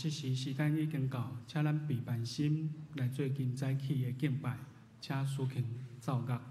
即时时间已经到，请咱备万心来做今早起的敬拜，请思琴奏乐。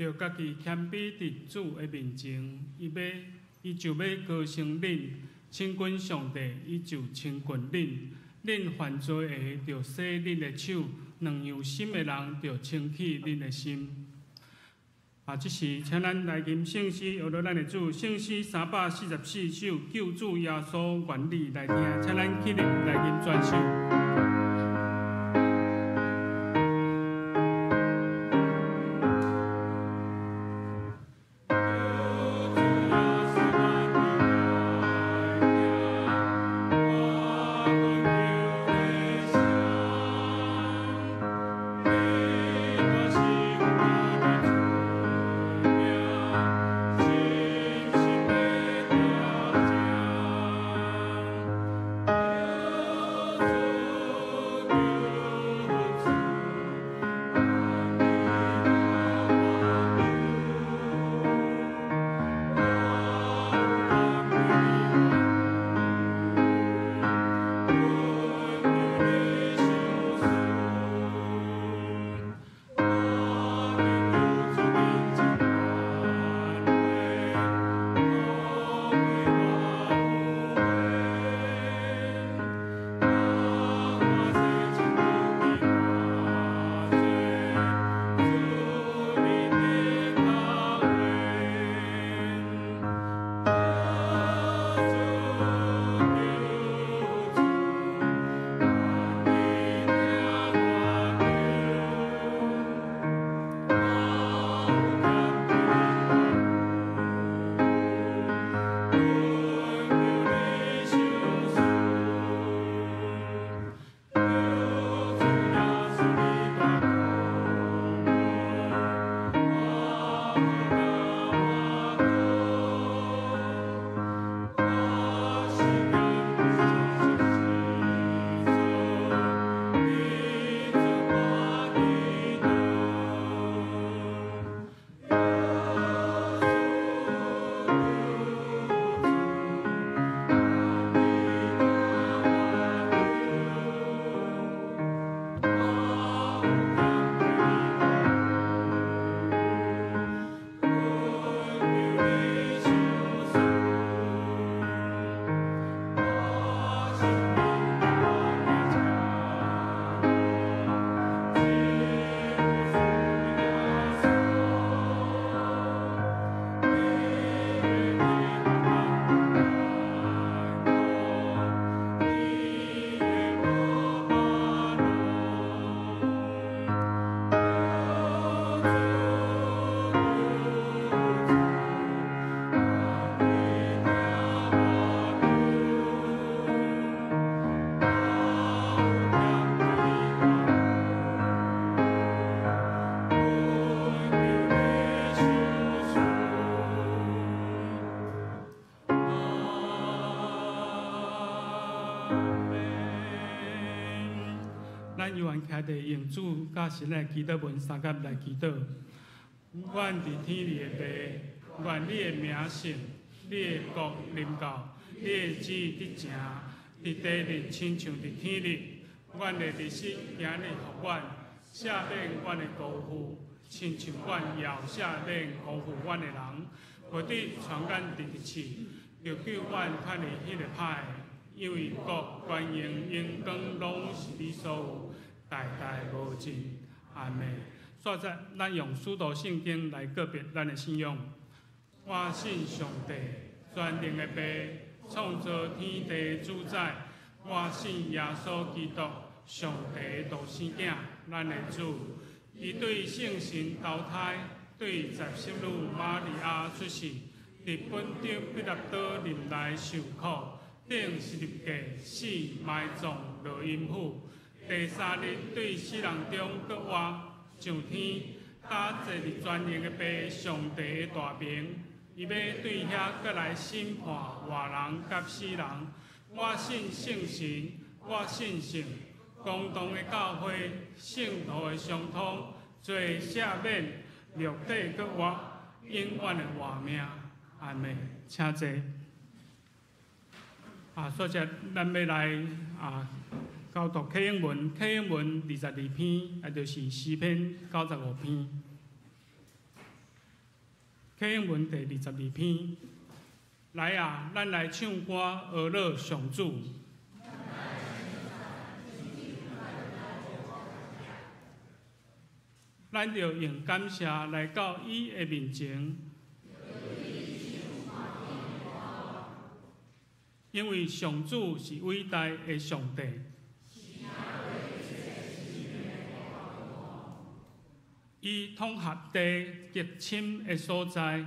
着家己谦卑伫主的面前，伊就要高升恁，亲近上帝，伊就亲近恁。恁犯罪的，着洗恁的手；两样心的人，着清起恁的心。即时，请咱来吟圣诗，学着咱的主圣诗344首，救主耶稣原理来听，请咱起立来吟全首。咱犹原徛伫用主甲神的祈祷文三甲来祈祷。阮伫天里的爸，愿你的名圣，你的国临到，你的旨意得成，伫地里亲像伫天里。阮的日时今日互阮，赦免阮的辜负，亲像阮也赦免辜负阮的人。或者传阮伫日次，就救阮脱离迄个歹的，因为国、权、荣、荣光拢是你所有，代代无尽。阿门。所以咱用使徒圣经来告别咱的信仰。我信上帝，全能的爸，创造天地主宰。我信耶稣基督，上帝独生囝，咱的主。伊对圣神投胎，对十心女玛利亚出世，伫本着彼拉多林内受苦，顶十字架死埋葬落阴府。第三日对死人中搁活上天，搭坐伫全能的爸上帝的大名。伊要对遐搁来审判活人甲死人。我信圣神，我信圣，公堂的教会，圣徒的相通，罪赦免，肉体搁活，永远的活命。阿门。请坐。所以咱要来教读启应文，启应文22篇，也就是诗篇95篇。启应文第22篇，来啊，咱来唱歌学乐上主。咱着用感谢来到伊的面前，因为上主是伟大的上帝。伊统合地极深的所在，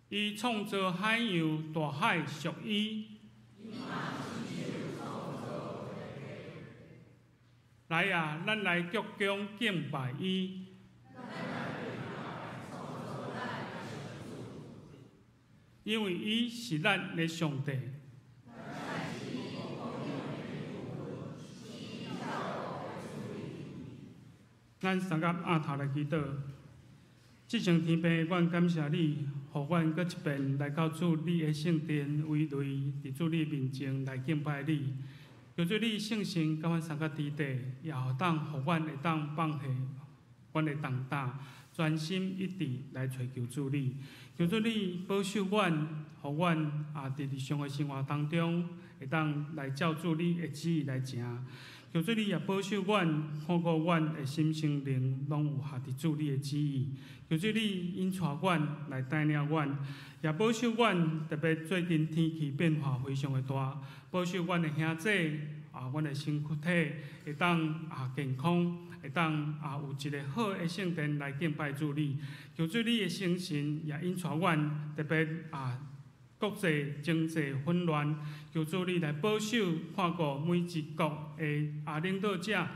伊创造海洋大海属伊。来啊，咱来鞠躬敬拜伊。因为伊是咱的上帝。咱三甲额头来祈祷，即场天父，阮感谢你，互阮搁一遍来到主你的圣殿围内，伫主你面前来敬拜你。求主你圣神甲阮三甲伫地，也当互阮会当放下阮的重担，专心一致来寻求主你。求主你保守阮，互阮伫日常的生活当中，会当来照主你的旨意来行。求主你也保守阮，看顾阮的心心灵，拢有合伫主你的旨意。求主你引带阮来带领阮，也保守阮。特别最近天气变化非常的大，保守阮的兄弟阮的身躯体会当健康，会当有一个好的圣殿来敬拜主你。求主你的圣神也引带阮，特别国际经济混乱，求主你来保守看顾每一国的领导者，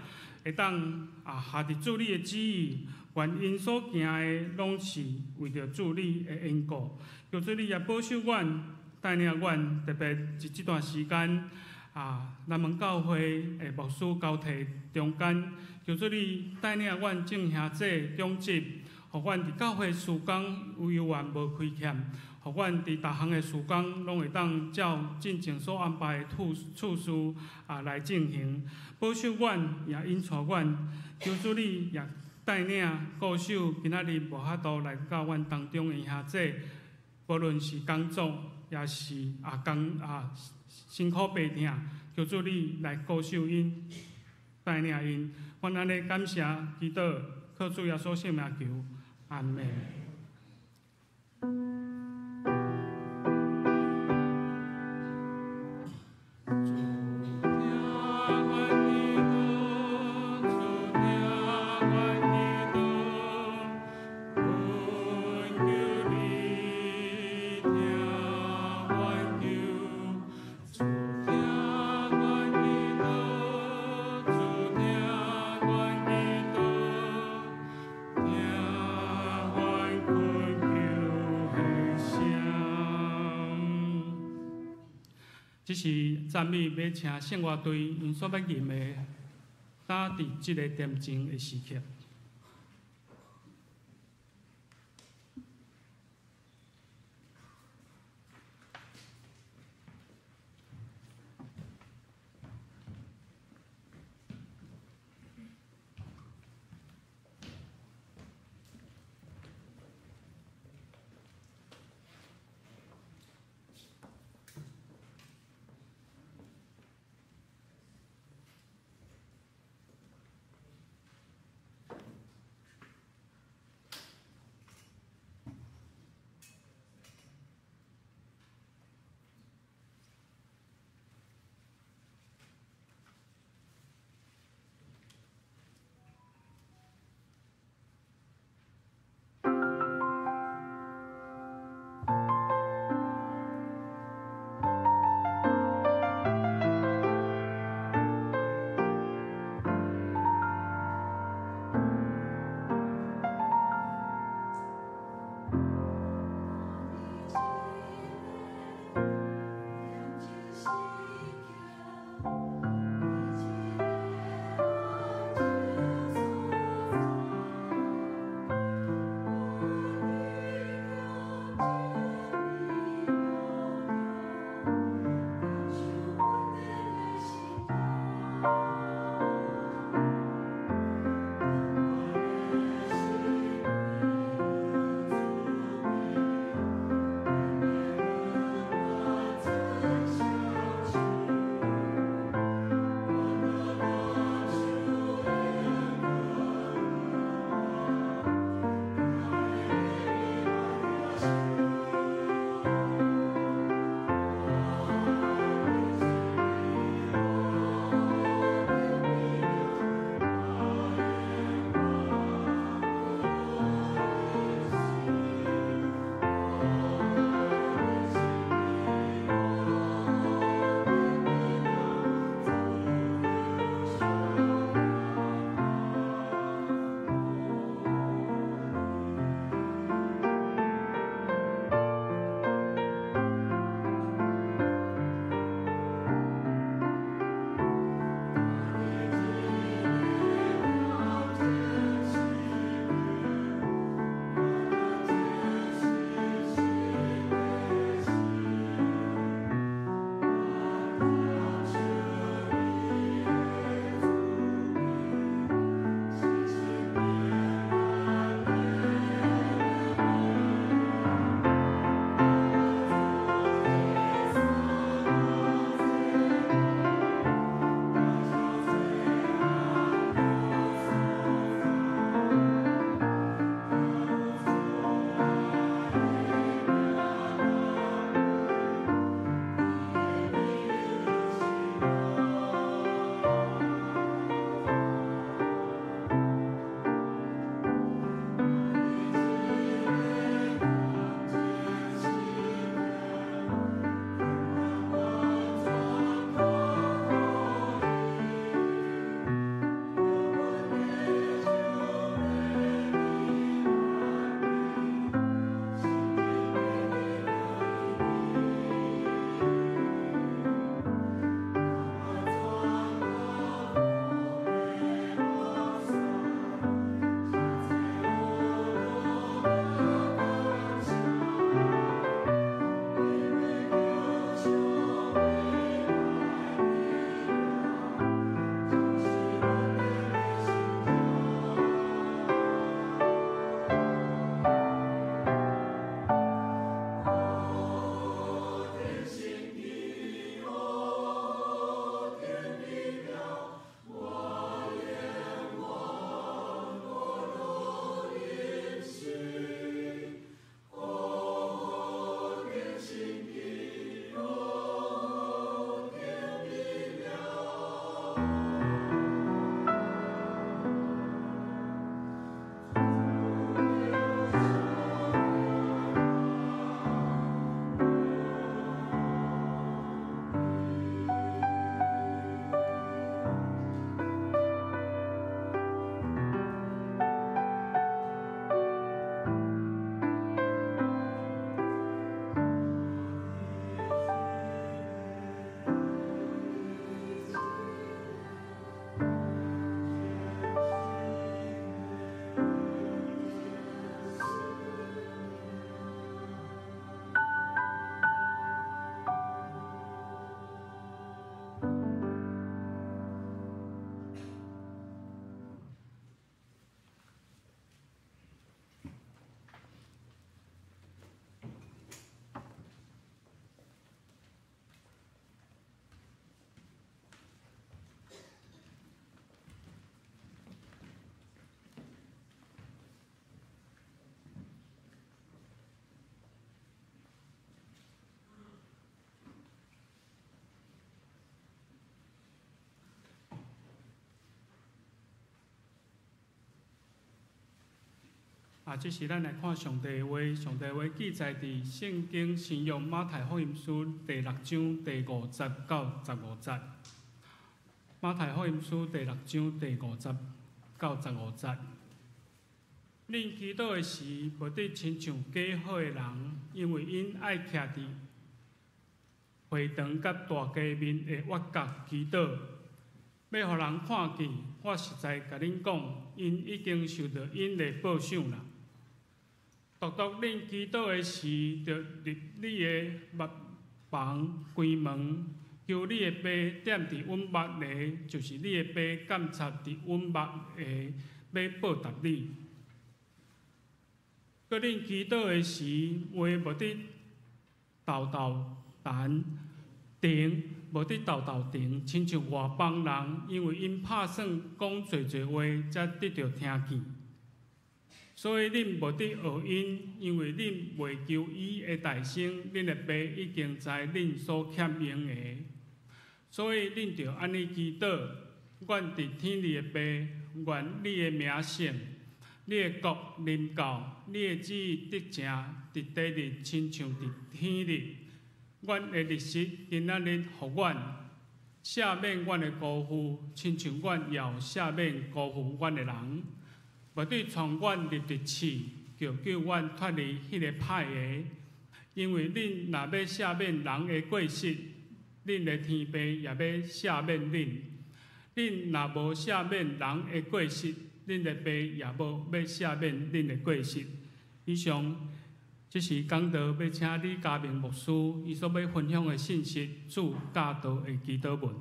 会当下伫主你的旨意，愿因所行的拢是为着主你的缘故。求主你也保守阮，带领阮，特别是这段时间南门教会的牧师交替中间，求主你带领阮众兄弟中集，互阮伫教会事工有永远无亏欠。互阮伫逐项的事工，拢会当照进前所安排的次序来进行，保守阮也引带阮。求主你也带领固守今仔日无法度来到阮当中的兄弟，无论是工作也是辛苦白疼，求主你来固守因，带领因。阮安尼感谢祈祷，靠主耶稣圣名求，阿门。即是赞美要请圣乐队因所要吟的，打伫即个点钟的时刻。这是咱来看上帝的话，上帝的话记载伫圣经新约马太福音书第6章第50到15节。马太福音书第6章第50到15节。恁祈祷的时，无得亲像假好的人，因为因爱徛伫会堂甲大街面的角角祈祷，要互人看见。我实在甲恁讲，因已经受到因的报赏啦。独独恁祈祷的时，着入你的目房关门，求你的爸踮伫阮目内，就是你的爸监察伫阮目内，要报答你。搁恁祈祷的时，话无得豆豆谈停，无得豆豆停，亲像外邦人，因为因拍算讲侪侪话，才得到听见。所以恁无得学因，因为恁未求伊的大声，恁的爸已经知恁所欠用的。所以恁着安尼祈祷：阮伫天里的爸，愿你的名圣。你的国临到，你的旨意得成，伫地日亲像伫天日。阮的日食今仔日互阮，赦免阮的辜负，亲像阮也有赦免辜负阮的人。无对传阮入地市，叫阮脱离迄个歹个。因为恁若要赦免人的过失，恁的天父也要赦免恁。恁若无赦免人的过失，恁的爸也无要赦免恁的过失。以上，这是讲道要请李家明牧师，伊所要分享的信息，主教导的祈祷文。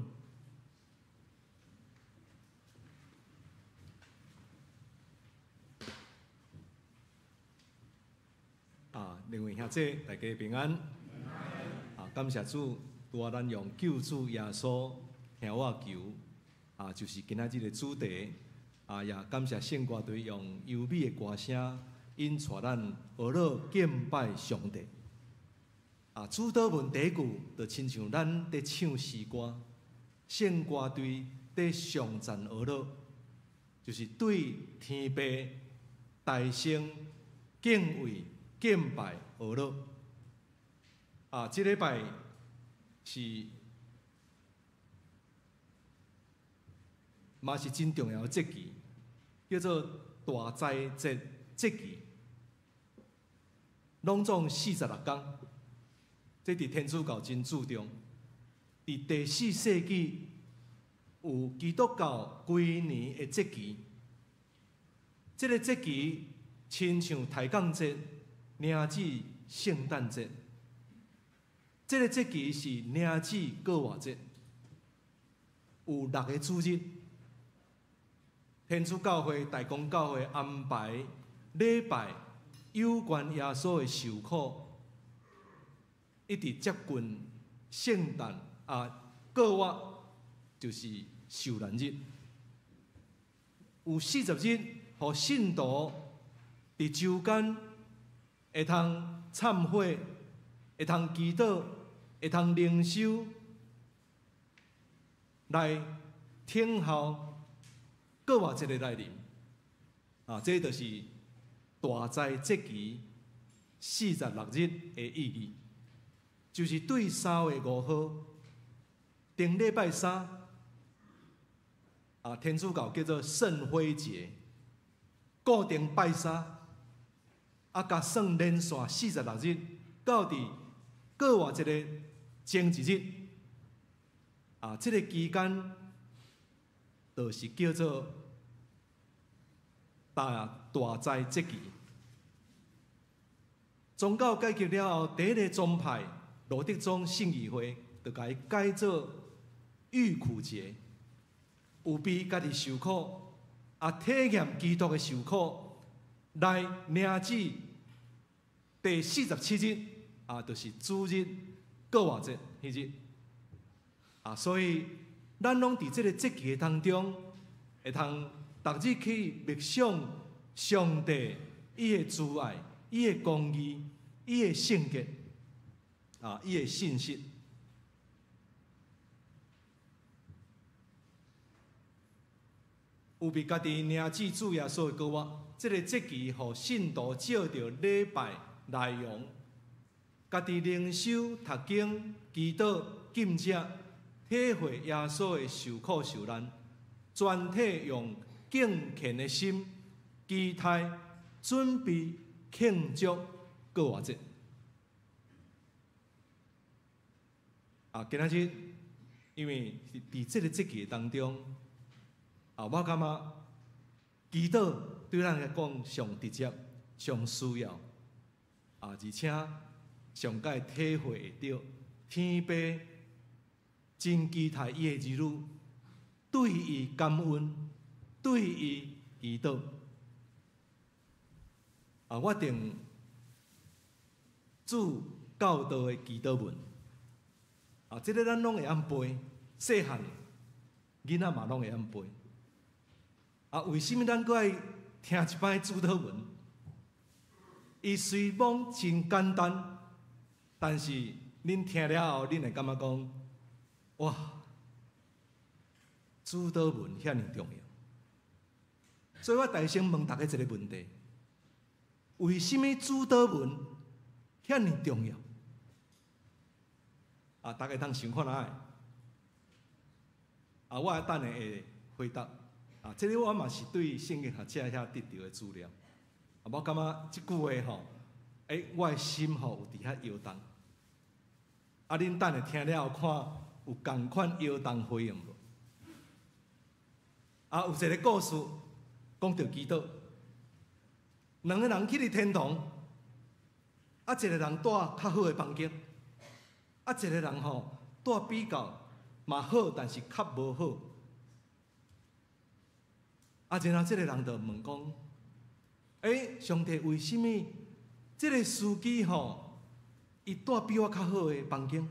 两位兄姐，大家平安。感谢主，拄咱用救主耶稣听我求，就是今仔日的主题。也感谢圣歌队用优美的歌声，引带咱学乐敬拜上帝。主祷文第一句就亲像咱在唱诗歌，圣歌队在上赞学乐，就是对天父大声敬畏、敬拜学乐。这礼拜是嘛是真重要的节期，叫做大斋节节期，拢总46天。这伫天主教真注重。伫第4世纪有基督教规年的节期，这个节期亲像抬杠节、领子圣诞节。这个节期是领子过活节，有6个主日。天主教会、大公教会安排礼拜有关耶稣的受苦，一直接近圣诞过活就是受难日。有40日，互信徒伫周间会通忏悔，会通祈祷，会通灵修，来听候过活节的来临。这就是大斋节期46日的意义，就是对3月5号，顶礼拜3，天主教叫做圣灰节，固定拜3，甲算连续46日，到伫过活节的前一日，这个期间，就是叫做大斋节期。宗教改革了后，第一个宗派罗德宗圣义会就甲伊改做遇苦节，有比家己受苦，体验基督的受苦，来领子第47日，就是主日过活节迄日。所以咱拢伫这个节期当中，会通逐日去默想上帝伊的慈爱、伊的公义、伊的圣洁，伊的信息。有比家己领子主耶稣的过活，这个节期，互信徒照着礼拜内容，家己灵修、读经、祈祷、敬者，体会耶稣的受苦受难，全体用敬虔的心，期待准备庆祝过活节。今仔日，因为伫这个节期当中，我感觉祈祷对咱来讲上直接、上需要，而且上界体会到天父真期待伊的儿女对伊感恩，对伊祈祷。我定主教导的祈祷文。这个咱拢会晓背，细汉囡仔嘛拢会晓背。为什么咱搁爱听一摆主祷文？伊虽讲真简单，但是恁听了后，恁会感觉讲，哇，主祷文遐尼重要。所以我大声问大家一个问题：为什么主祷文遐尼重要？大家通想看下我等下会回答。这个我嘛是对圣经学者遐得到的资料。我感觉即句话吼，我的心吼有伫遐摇动。恁等下听了后看有同款摇动回应无？有一个故事讲到基督，两个人去伫天堂，一个人住较好的房间。一个人吼住比较嘛好，但是较无好。然后这个人就问讲：上帝为什么这个司机吼，伊住比我较好的房间？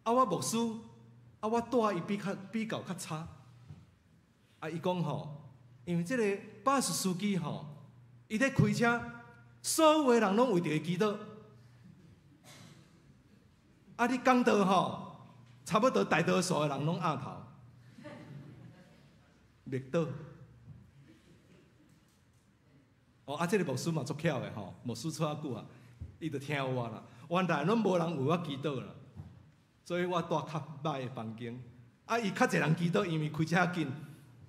我牧师，我住伊比较较差。伊讲吼，因为这个巴士司机吼，伊咧开车，所有的人拢为着伊祈祷。你讲道吼，差不多大多数的人拢压头，灭倒。这个牧师嘛足巧的吼，牧师出遐久伊就听我啦。原来拢无人为我祈祷啦，所以我住较歹的房间。伊较侪人祈祷，因为开车较近，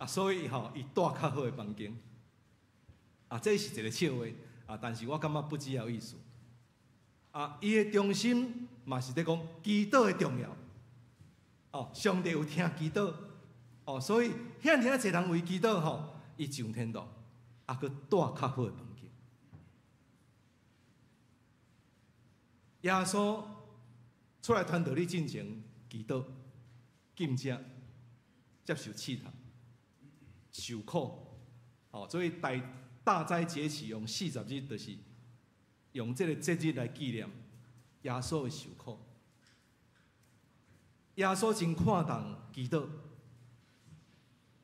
所以吼伊住较好的房间。这是一个笑话但是我感觉不只有意思。伊的中心嘛是咧讲祈祷的重要。上帝有听祈祷。所以遐尔侪人为祈祷吼，伊上天堂，佫住较好的房间。耶稣出来传道理进前，祈祷、禁食、接受试探、受苦。所以大斋节期用40日，就是用这个节日来纪念耶稣的受苦。耶稣真看重祈祷，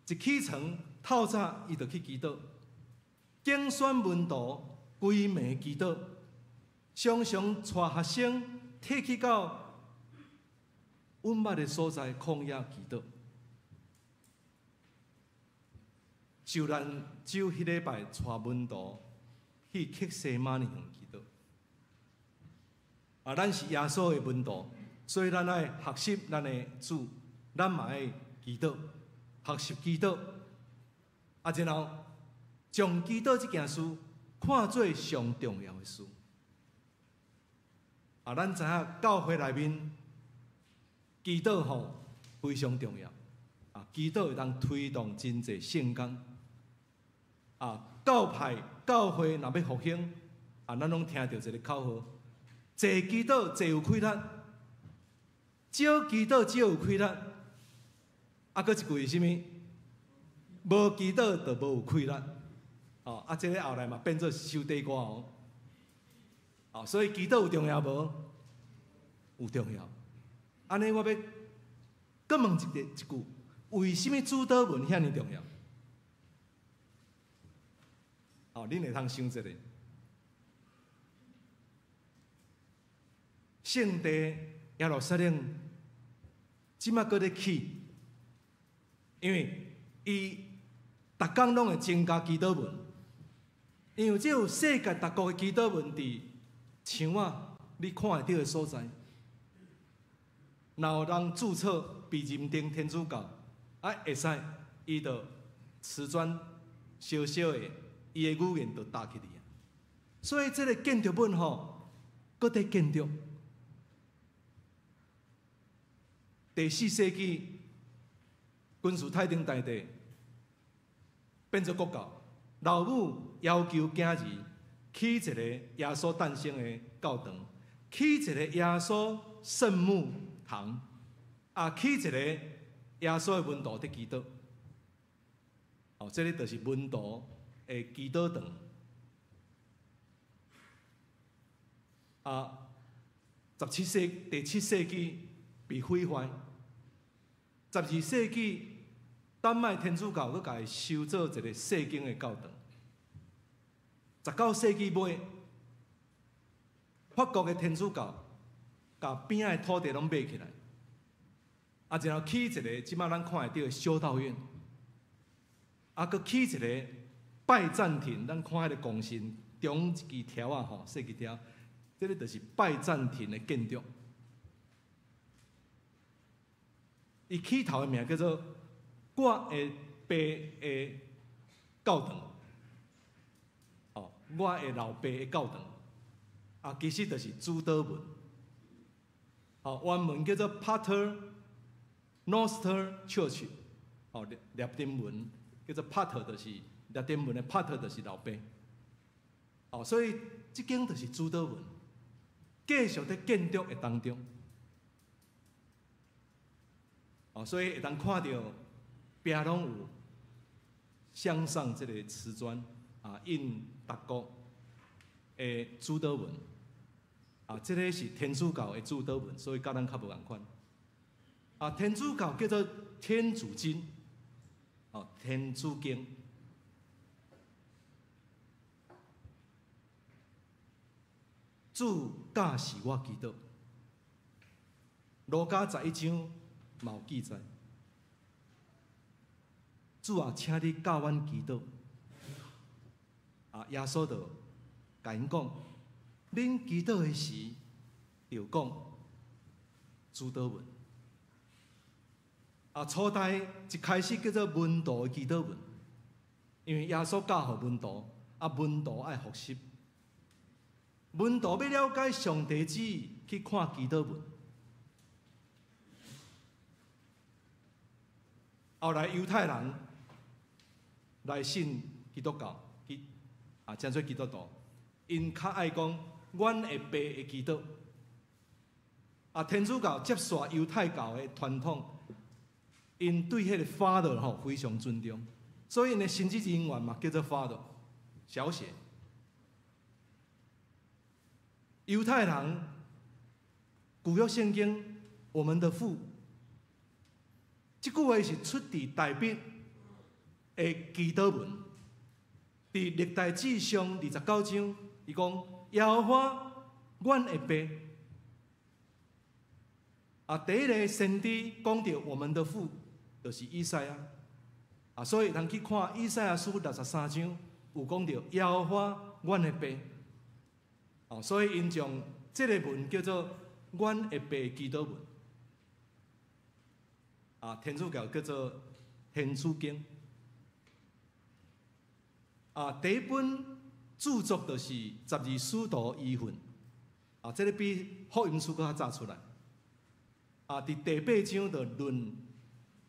一起床透早伊就去祈祷，竞选门徒规暝祈祷，常常带学生退去到稳捌的所在旷野祈祷。就咱只迄礼拜带门徒去克西马尼园祈祷。咱是耶稣的门徒，所以咱爱学习咱的主，咱嘛爱祈祷，学习祈祷。然后将祈祷这件事看作上重要的事。咱知影教会内面祈祷吼非常重要。祈祷会当推动真侪圣工。教派教会若要复兴，咱拢听到一个口号：济祈祷济有开力，少祈祷少有开力。佫一句是啥物？无祈祷就无有开力。这个后来嘛变做修地歌哦。所以祈祷有重要无？有重要。安尼我要搁问一句：为什么主祷文遐尼重要？恁会通想一下，圣地耶路撒冷即马搁咧起，因为伊逐工拢会增加祈祷文，因为只有世界各国的祈祷文伫墙啊，你看会到的所在。若有人注册被认定天主教，会使伊就瓷砖小小的，伊的语言就搭起嚟。所以这个建筑物吼，搁在建筑。第4世纪，君士坦丁大帝变做国教，老母要求囝儿起一个耶稣诞生的教堂，起一个耶稣圣母堂，起一个耶稣的门徒的祈祷。这个就是门徒的祈祷堂。第7世纪被毁坏，12世纪丹麦天主教佮甲伊修做一个圣经的教堂。19世纪末，法国的天主教甲边仔的土地拢买起来，然后起一个即摆咱看会到的修道院，佮起一个拜占庭，咱看迄个拱形中一支条啊吼，细支条。这个就是拜占庭的建筑，伊起头的名叫做“我的爸的教堂”，我的老爸的教堂，其实就是主祷文，原文叫做 Pater Noster Church， 拉丁文叫做 Pater， 就是拉丁文的 Pater， 就是老爸，所以这间就是主祷文。继续在建筑的当中，所以会当看到壁拢有镶上这个瓷砖，印达国的主祷文，这个是天主教的主祷文，所以甲咱较无共款。天主教叫做天主经，天主经。主教是我祈祷，路加11章嘛有记载。主啊，请你教阮祈祷。耶稣就甲因讲，恁祈祷的时，就讲主祷文。初代一开始叫做门徒的祈祷文，因为耶稣教予门徒，门徒爱复习。门徒要了解上帝旨意，去看祈祷文。后来犹太人来信基督教，真做基督徒，因较爱讲阮的爸的祈祷。天主教接续犹太教的传统，因对迄个 Father 非常尊重，所以因的神职人员嘛叫做 Father 小写。犹太人古约圣经，我们的父，这句话是出自大卫的祈祷文，在历代志上29章，伊讲耶和华，阮的爸。第一个先知讲到我们的父，就是以赛亚。所以咱去看以赛亚书63章，有讲到耶和华，阮的爸。所以因将这个文叫做“阮的爸祈祷文”，天主教叫做天主经。第一本著作就是12使徒遗训，这个比福音书搁较早出来。伫第8章就论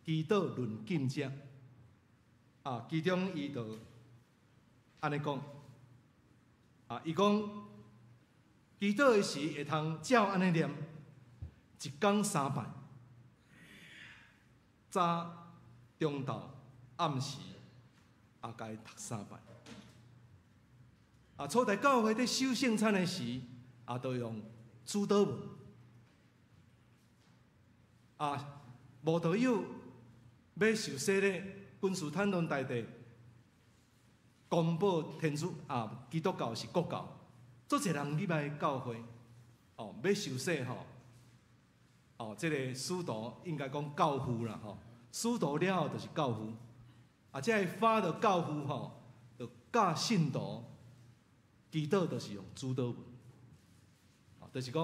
祈祷论禁食，其中伊就安尼讲，伊讲。祈祷的时会通照安尼念，一天3摆，早、中昼、暗时，甲伊读3摆。初代教会在守圣餐的时，都用主祷文。无道友要受洗咧，君士坦丁大帝公布天主基督教是国教。做一人入来教会，要受洗这个使徒应该讲教父啦使徒了后就是教父，这个发的教父就教信徒祈祷就是用主祷文，就是讲，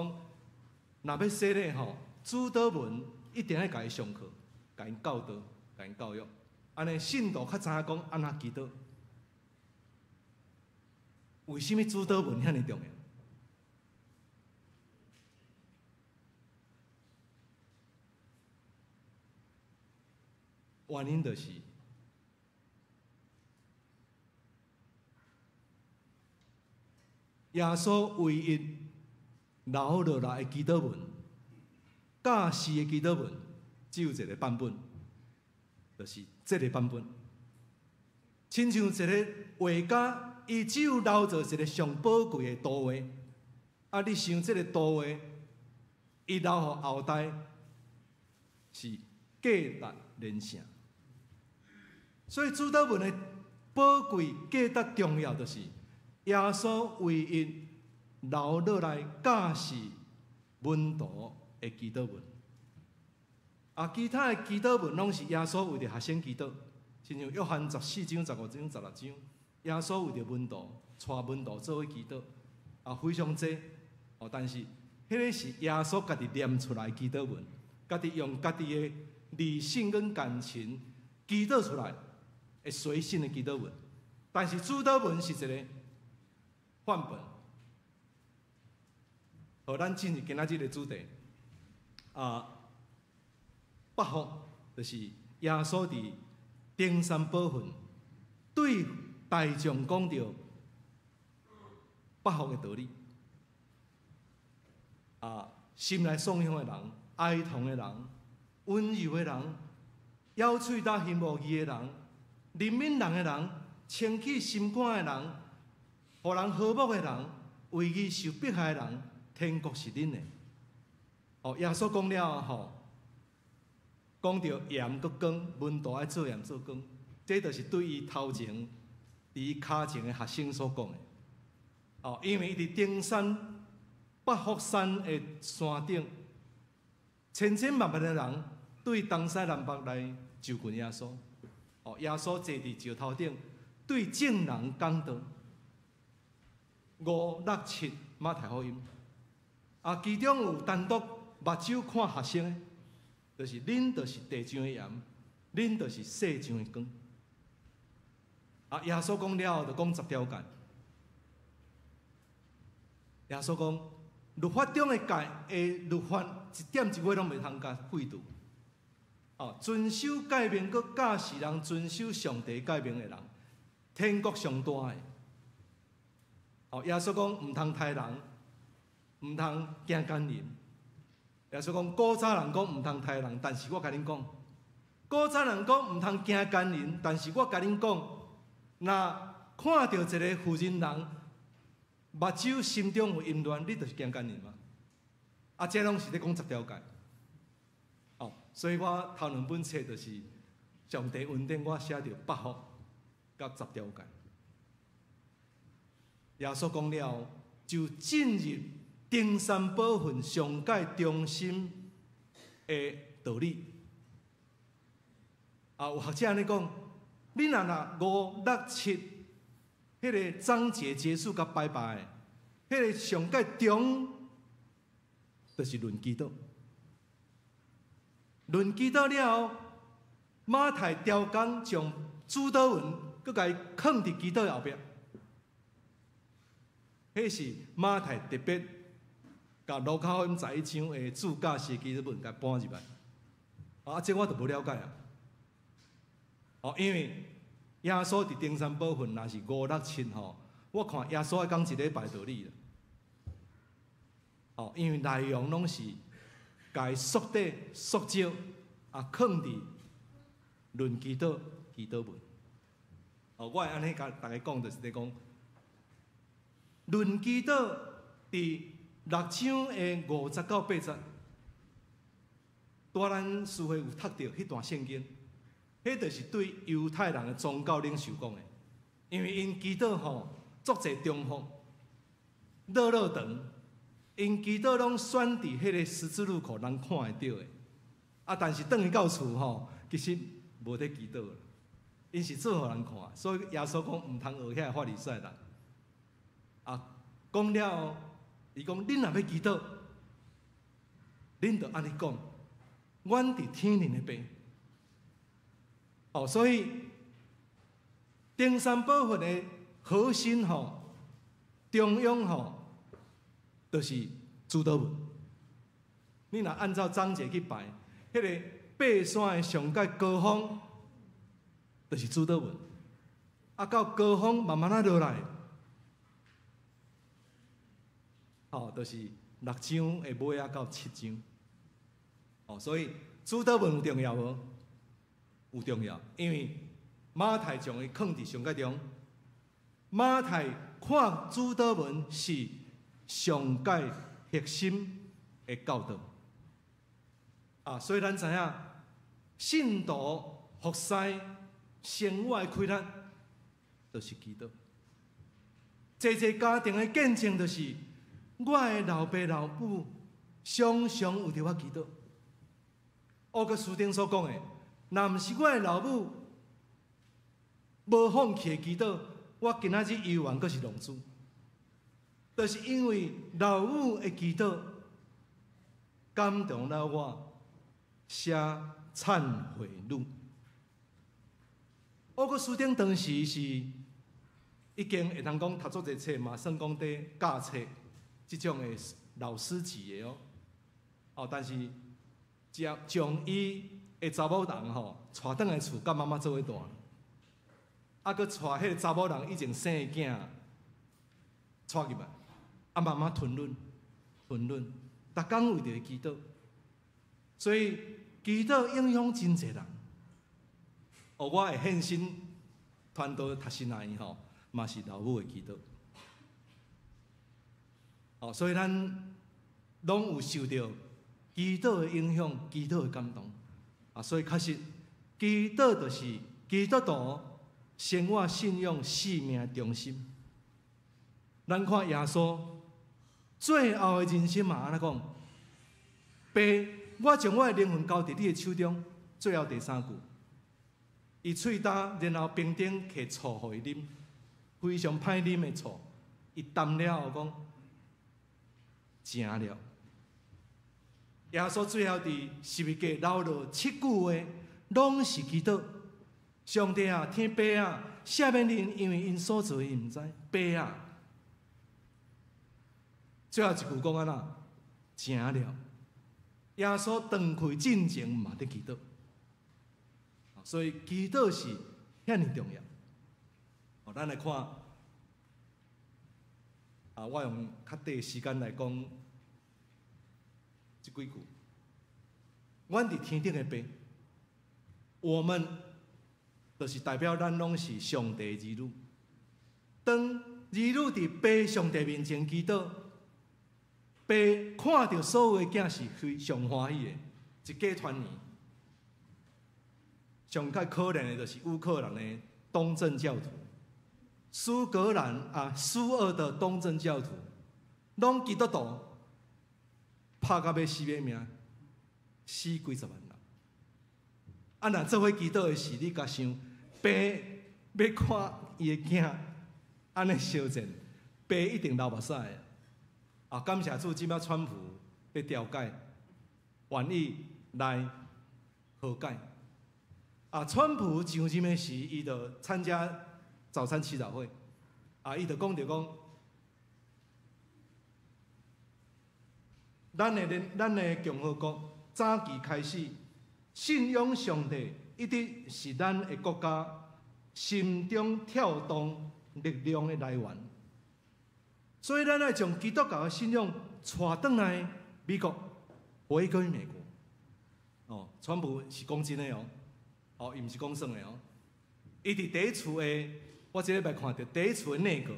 若要洗礼吼，主祷文一定要甲伊上课，甲因教导，甲因教育，安尼信徒较知影讲安怎祈祷。为什么主祷文遐尼重要？原因就是，耶稣唯一留落来的祈祷文，教士的祈祷文，只有一个版本，就是这个版本。亲像一个画家，伊只有留着一个上宝贵的图画，啊，你想这个图画，伊留互后代是价值连城。所以主祷文的宝贵、价值重要，就是耶稣唯一留落来教示门徒的祈祷文。啊，其他的祈祷文拢是耶稣为着学生祈祷，亲像约翰14章、15章、16章，耶稣为着门徒，带门徒做伙祈祷，啊，非常多。哦，但是迄个是耶稣家己念出来的祈祷文，家己用家己的理性跟感情祈祷出来。会随性的祈祷文，但是主祷文是一个范本。互咱进入今仔日的主题，八福就是耶稣伫登山宝训对大众讲到八福的道理。心内爽向的人、哀痛的人、温柔的人、咬喙搭行无义的人。怜悯人的人，清起心肝的人，互人和睦的人，为义受迫害的人，天国是恁的。哦，耶稣讲了吼，讲到盐佮光，门徒爱做盐做光，这就是对伊头前伫伊骹前的学生所讲的。哦，因为伊伫登山八福山的山顶，千千万万的人对东西南北来就近耶稣。哦，耶稣坐伫石头顶，对众人讲道。5、6、7马太福音，其中有单独目睭看学生的，就是恁就是地上的盐，恁就是世上的光。耶稣讲了后，就讲10条诫。耶稣讲，律法中的律法一点一句拢袂通甲废除。遵守诫命，佮教示人遵守上帝诫命的人，天国上大的。耶稣讲，毋通杀人，毋通行奸淫。耶稣讲，古早人讲毋通杀人，但是我甲恁讲，古早人讲毋通行奸淫，但是我甲恁讲，若看到一个妇人人，目睭心中有淫乱，你就是行奸淫嘛。这拢是咧讲10条诫。所以我头2本册就是上帝恩典，我写着8福甲10条诫。耶稣讲了，就进入登山宝训上界中心的道理。有学者安尼讲，你若5、6、7，迄个章节结束甲拜拜，迄个上界中，就是论祈祷。论祈祷了后，马太雕工将主祷文佮甲伊放伫祈祷后壁。迄是马太特别甲路加福音11章的主教士祈祷文甲搬入来。这我就无了解啊。因为耶稣伫登山宝训若是5、6、7吼，我看耶稣爱讲一礼拜道理啦。因为内容拢是。甲伊缩短、缩少，放伫论祈祷文。我会安尼甲大家讲，就是咧讲，论祈祷伫6章的50到80，大咱师会有读到迄段圣经，迄就是对犹太人的宗教领袖讲的，因为因祈祷吼，足侪中风，落长。因祈祷拢选伫迄个十字路口人看会到的，但是转去到厝吼，其实无得祈祷啦。因是做互人看，所以耶稣讲毋通学遐法利赛人。啊，讲了后，伊讲恁若要祈祷，恁就安尼讲，阮伫天灵的爸。哦，所以登山宝训的核心吼、中央吼，就是主祷文。你若按照章节去排，迄个爬山的上界高峰，就是主祷文。啊，到高峰慢慢啊落来，哦，就是6章的尾啊到7章。哦，所以主祷文有重要无？有重要，因为马太将伊放伫上界中。马太看主祷文是上界核心的教导。啊，所以咱知影，信徒服侍生活的开展，就是祈祷。济家庭的见证，就是我的老爸老母常常有伫我祈祷。乌格斯丁所讲的，若毋是我的老母无放弃的祈祷，我今仔日犹原阁是浪子。就是因为老母的祈祷感动了我。写忏悔录。乌格斯丁当时是已经会通讲读作一册嘛，算讲伫教册即种的老师级的哦。哦，但是将伊的查某人吼带转来厝，甲妈妈做伙住，啊，佮带迄个查某人以前生的囝带入来，啊，妈妈吞忍，逐工为着祈祷。所以祈祷影响真侪人。哦，我会献身传道读神学院吼，嘛是老母的祈祷。哦，所以咱拢有受到祈祷的影响，祈祷的感动。啊，所以确实，祈祷就是基督徒生活信仰生命的中心。咱看耶稣最后的人生嘛，安怎讲？爸，我将我的灵魂交伫你的手中。最后第3句，伊喙焦，然后冰顶摕醋互伊啉，非常歹啉的醋。伊啖了后讲，成了。耶稣最后伫十字架留落7句话，拢是祈祷。上帝啊，天父啊，赦免因，因为因所做的伊毋知。爸啊，最后一句讲安怎？成了。耶稣断开进前嘛伫祈祷，所以祈祷是遐尼重要。哦，咱来看，我用较短的时间来讲这几句。阮伫天顶的爸，我们就是代表咱拢是上帝的儿女。当儿女伫爸上帝面前祈祷，爸看到所有的囝是非常欢喜的，一家团圆。上较可怜的就是乌克兰的东正教徒，苏俄的东正教徒，拢基督徒，拍到要死要命，死几十万人。啊，若做伙祈祷的是你家想，爸要看伊的囝安尼烧战，爸一定流目屎的。啊，感谢主，即摆川普要调解，愿意来和解。啊，川普上任的时，伊就参加早餐祈祷会，啊，伊就讲，咱的共和国早期开始信仰上帝，一直是咱的国家心中跳动力量的来源。所以，咱要将基督教的信仰带转来美国，回归美国。哦，川普是讲真的哦，哦，伊毋是讲耍的哦。伊伫第一次的，我这礼拜看到第一次的内阁，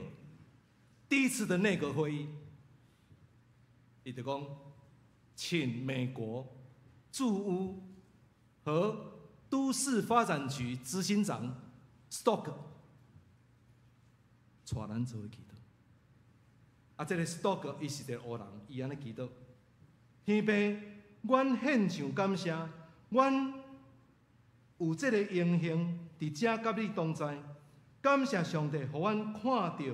第一次的内阁会议，伊就讲，请美国住屋和都市发展局执行长 Stock 带咱做伙祈祷。啊，这个 Stock 伊是一个黑人，伊安尼祈祷：天父，阮献上感谢，阮有这个荣幸伫遮甲你同在，感谢上帝，互阮看到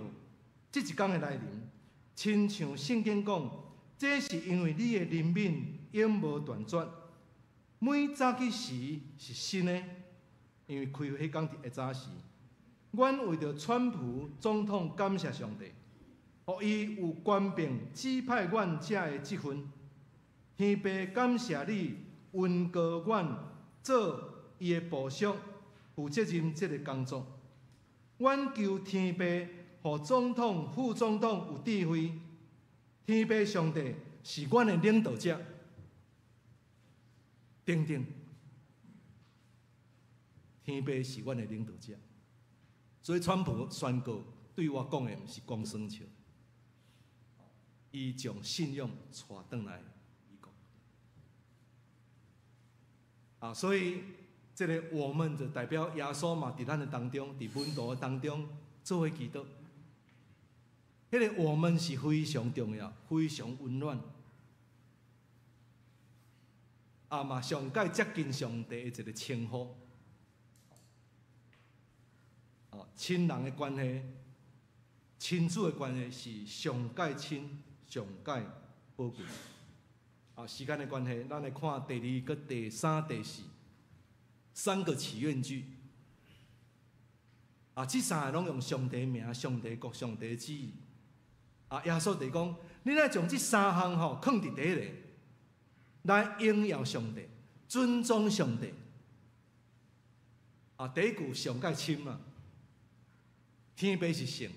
这一天的来临，亲像圣经讲，这是因为你的灵敏永无断绝，每早起时是新的，因为开会迄天伫下早时，阮为着川普总统感谢上帝，予伊有权柄指派阮遮的职分。天父感谢你允告阮做伊的部属，负责任这个工作。阮求天父，互总统、副总统有智慧。天父上帝是阮的领导者，等等。天父是阮的领导者，所以川普宣告对我讲的毋是公算笑，伊将信用带转来美国。所以这个我们就代表耶稣嘛，伫咱的当中，伫门徒的当中做伙祈祷。迄个我们是非常重要，非常温暖，嘛上界接近上帝的一个称呼。亲人的关系、亲子的关系是上界亲、上界宝贵。时间的关系，咱来看第2、搁第3、第4 3个祈愿句。这3个拢用上帝名、上帝国、上帝旨意。耶稣就讲，你来将这3项放伫第一个，来荣耀上帝、尊重上帝。第一句上界亲嘛，天父是圣，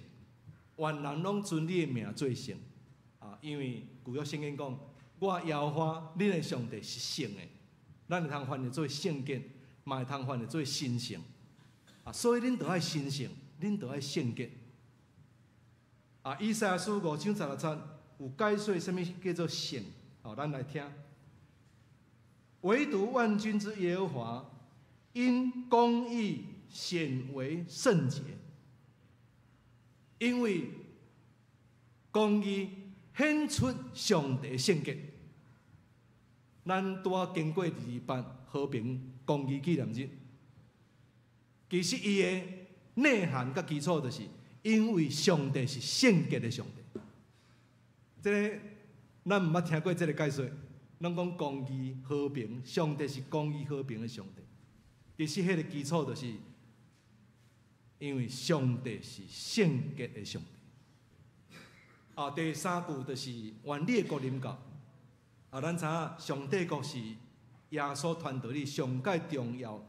万人拢尊你的名做圣。因为旧约圣经讲，我耶和华恁的上帝是圣的，咱会通翻译做圣洁，嘛会通翻译做神圣。所以恁着爱神圣，恁着爱圣洁。以赛亚书5章16节有解说什么叫做圣，咱来听。唯独万军之耶和华，因公义显为圣洁，因为公义显出上帝圣洁。咱拄经过28和平公义纪念日，其实伊的内涵甲基础就是。因为上帝是圣洁的上帝，这个咱毋捌听过这个解说，拢讲公义和平，上帝是公义和平的上帝。其实迄个基础就是，因为上帝是圣洁的上帝。第3句就是愿你的国临到。咱知影上帝国是耶稣传道理上界重要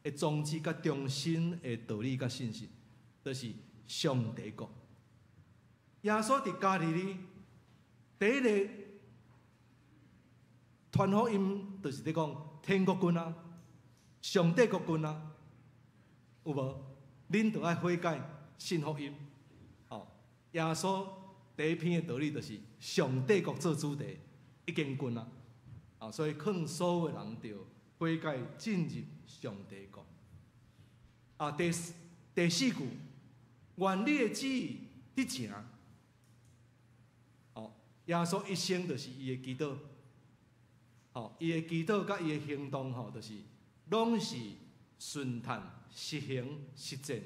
的宗旨，甲中心的道理甲信息，就是上帝国。耶稣伫加利利第一个传福音，就是咧讲天国君啊，上帝国君啊，有无？恁着爱悔改信福音。耶稣第一篇的道理就是上帝国做主题，已经君啊。所以劝所有人着悔改进入上帝国。第4句。愿你的旨意得成。耶稣一生就是伊的祈祷，伊的祈祷甲伊的行动，就是拢是顺探、实行、实践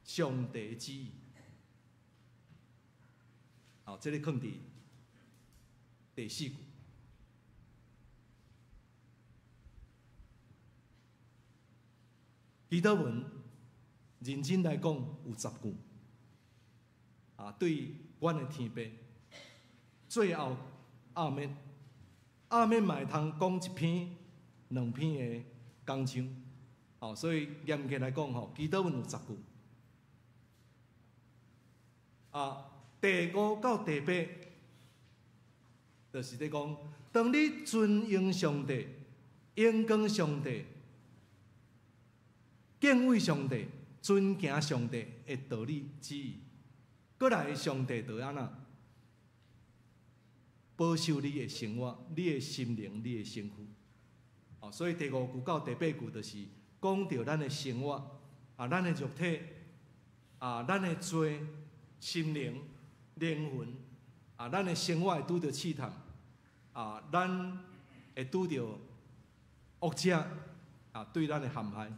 上帝的旨意。这个放伫第4句。祈祷文认真来讲有10句。对阮的天父，最后阿免，阿免嘛会通讲1篇、2篇的讲章。所以严格来讲，祈祷文有10句。第5到第8，就是咧讲，当你尊敬上帝、仰光上帝、敬畏上帝、尊敬上帝的道理旨意。过来，上帝就安怎保守你的生活、你的心灵、你的身躯。所以第5句到第8句，就是讲到咱的生活、咱的肉体、咱的罪、心灵、灵魂、咱的生活会拄着试探，咱会拄着恶者对咱的陷害，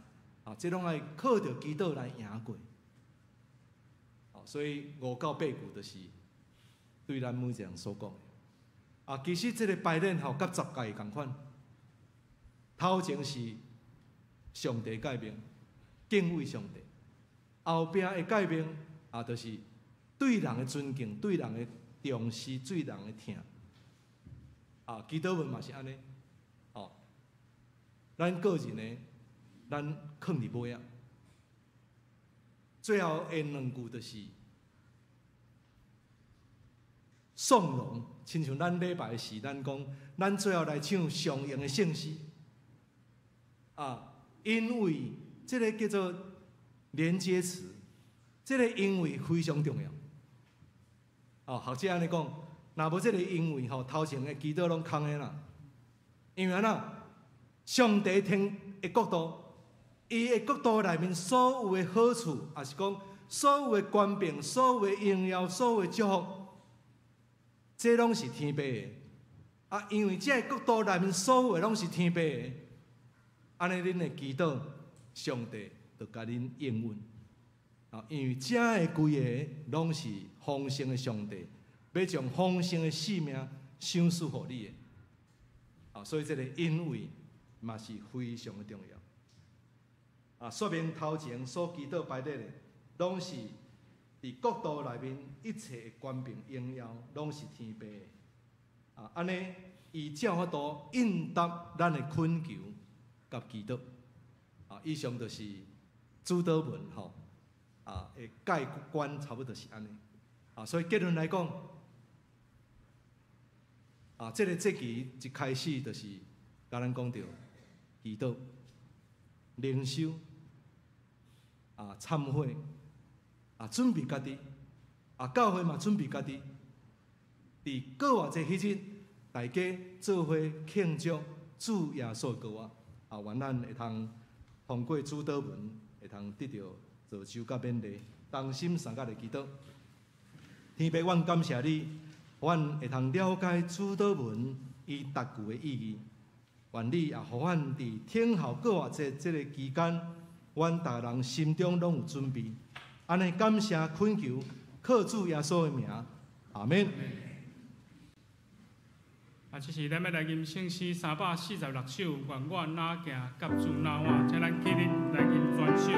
这拢爱靠着祈祷来赢过。所以5到8句就是对咱每一个人所讲的。其实这个排练吼，甲十诫同款。头前是上帝诫命，敬畏上帝；后壁的诫命就是对人的尊敬，对人的重视，对人的疼。祈祷文嘛是安尼。咱个人呢，咱放伫尾仔。最后的2句就是颂荣，亲像咱礼拜时，咱讲，咱最后来唱上用的圣诗。因为这个叫做连接词，这个因为非常重要。学者安尼讲，若无这个因为头前的祈祷拢空的啦。因为安怎？上帝天的国度，伊的国度内面所有的好处，也是讲所有的权柄、所有的荣耀、所有的祝福，这拢是天ပေး的。因为这个国度内面所有的拢是天ပေး的。安尼，恁的祈祷，上帝就甲恁应允。因为这的规个拢是丰盛的上帝，要将丰盛的性命赏赐予你的。所以这个因为嘛是非常的重要。说明头前所祈祷排列的，拢是伫国度内面一切的权柄荣耀，拢是天ပေး的。安尼，伊才有法度应答咱的恳求。甲祈祷，以上就是主祷文的概观差不多是安尼。所以结论来讲，这个节期一开始就是甲咱讲到祈祷、灵修、忏悔、准备家己，教会嘛准备家己，伫过偌济迄日，大家做伙庆祝主耶稣的国。愿咱会通通过主祷文，会通得到造就甲勉励，同心三甲的祈祷。天父，阮感谢你，阮会通了解主祷文伊逐句的意义。愿你也互阮伫听候过偌济这个期间，阮逐个人心中拢有准备。安尼感谢恳求，靠主耶稣的名，阿门。这是咱要来吟圣诗346首，愿我哪行甲主哪换，请咱起立来吟全首。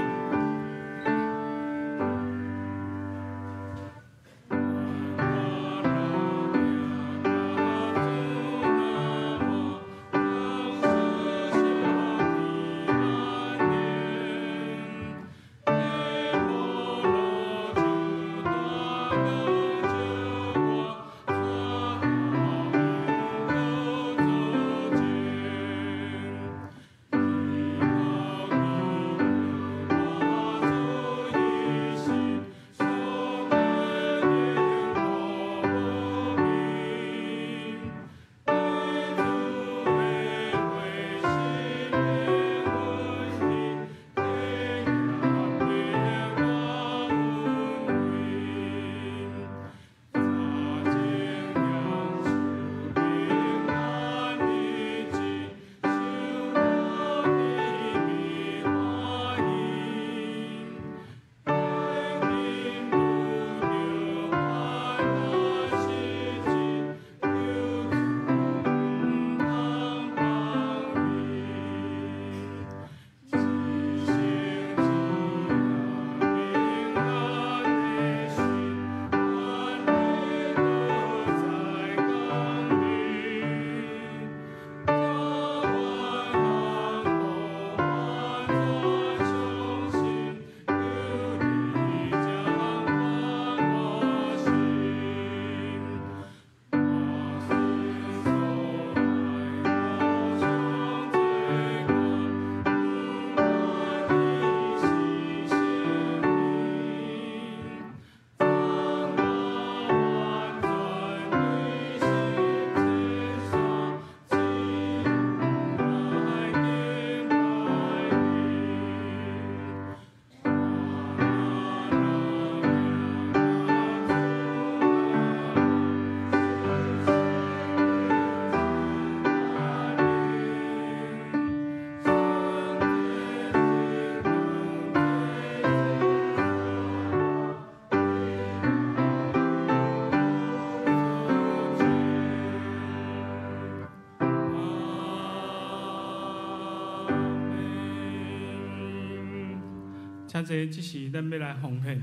请这即是咱要来奉献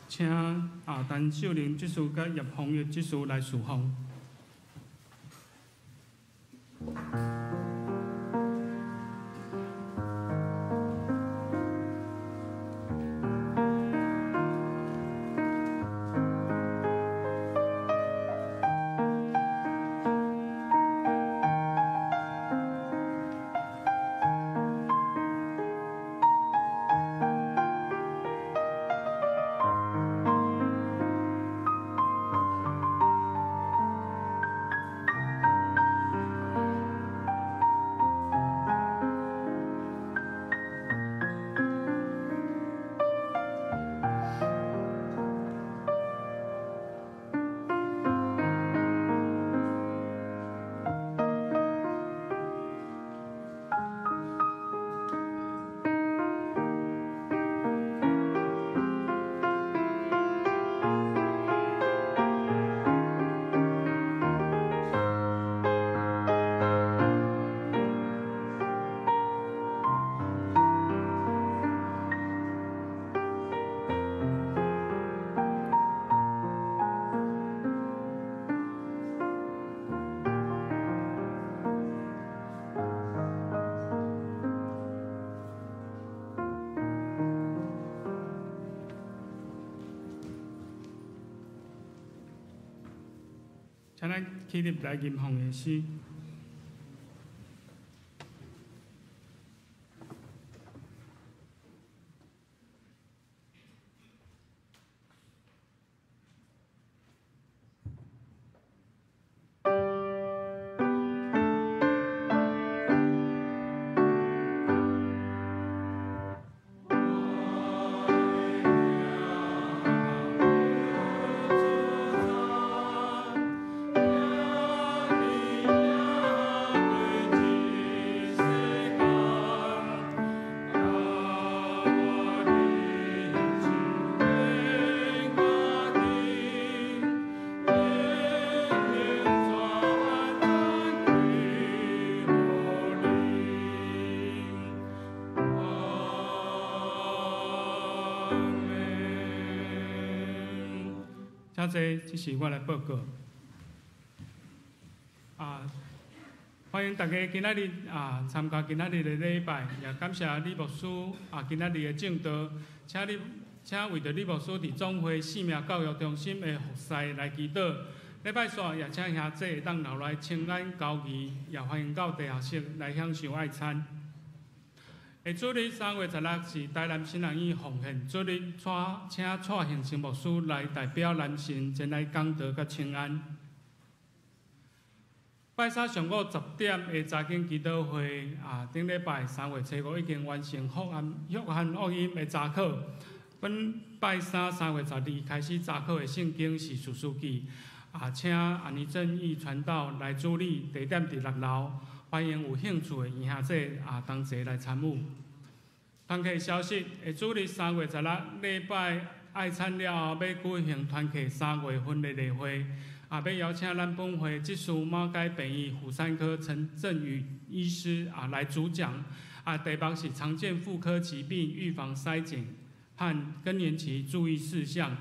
请陈秀玲执事甲叶红玉执事来侍奉。请咱起立来吟奉的诗。请坐，这是我来报告。欢迎大家今仔日参加今仔日的礼拜，也感谢李牧师今仔日的正道，请为着李牧师伫总会生命教育中心的服侍来祈祷。礼拜线也请兄弟会当留来清安交谊，也欢迎到地下室来享受爱餐。下主日3月16是台南新人院奉献，主日请蔡行成牧师来代表男神前来讲道甲请安。拜三上午10点的早间祈祷会顶礼拜3月15已经完成约翰福音的查考。本拜三3月12开始查考的圣经是士师记，请安尼正义传道来主理，地点伫6楼。欢迎有兴趣的兄兄姐同齐来参与。团契消息：下主日3月16礼拜爱餐了后，要举行团契3月份的例会，要邀请咱本会执事马街病院妇产科陈振宇医师来主讲。题目是常见妇科疾病预防筛检和更年期注意事项。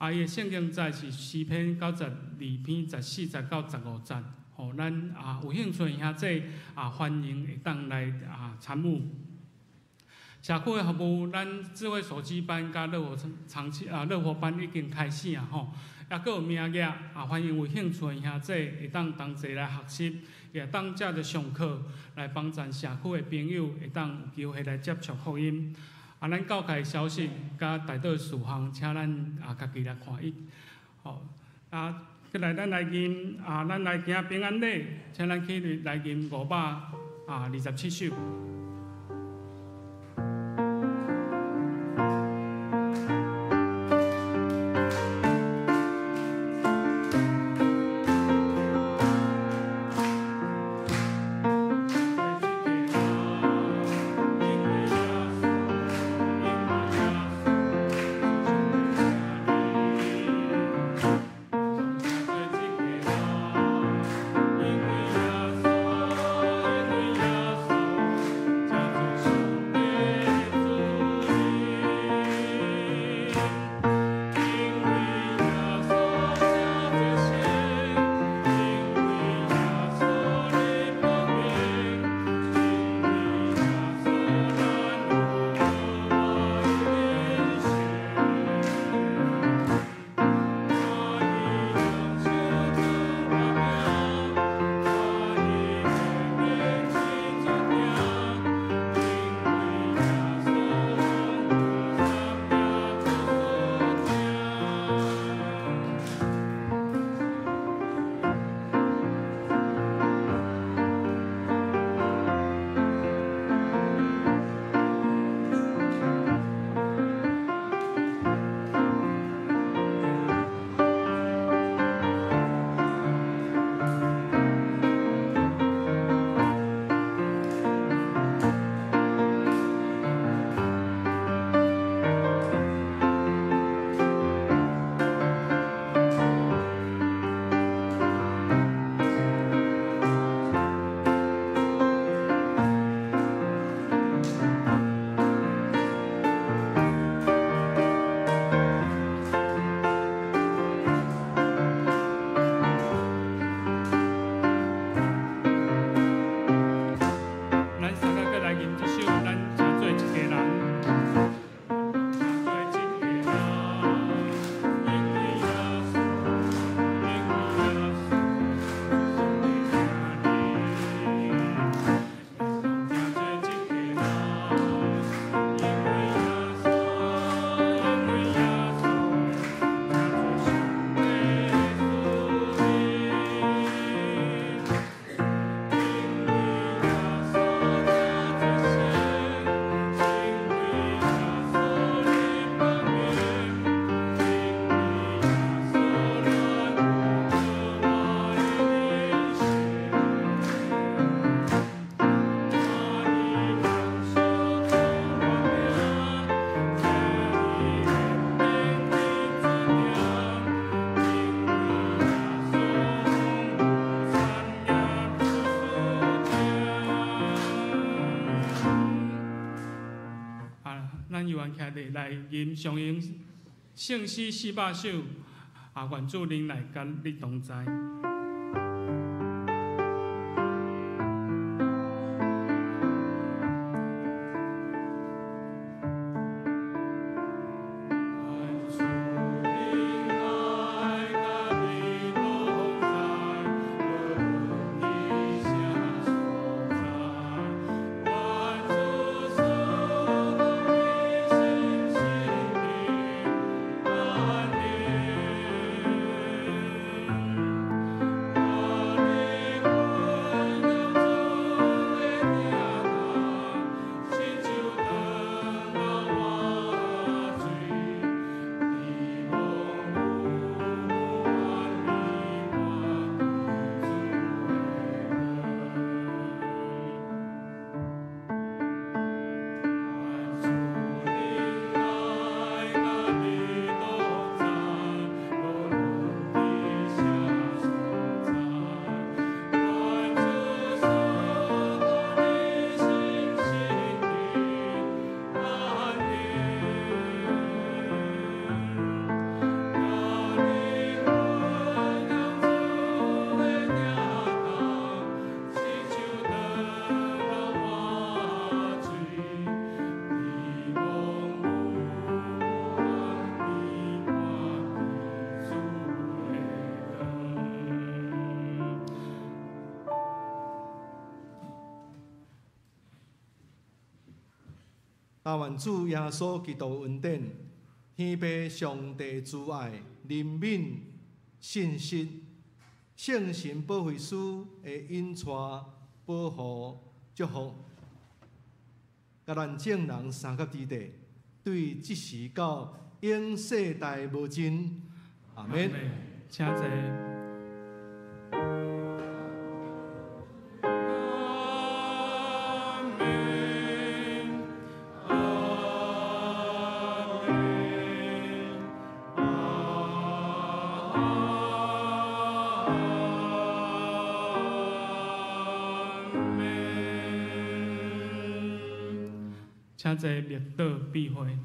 伊的圣经载是诗篇92篇14节到15节。咱有兴趣的兄弟欢迎会当来参与。社区的服务，咱智慧手机班甲乐活班已经开始也阁有名额欢迎有兴趣的兄弟会当同齐来学习，也当借着上课来帮助社区的朋友会当有机会来接触福音。咱教会消息甲大道事项，请咱家己来看伊。再来，咱来吟平安礼，请咱起立来吟527首。议员徛伫来吟上映圣诗400首，愿主您来甲你同在。愿主耶稣基督恩典，天父上帝慈爱、怜悯、信实、圣神保惠师的引带、保护、祝福，甲咱众人三甲之地，对即时到永世代无尽。阿免。请坐。请坐，列岛闭会。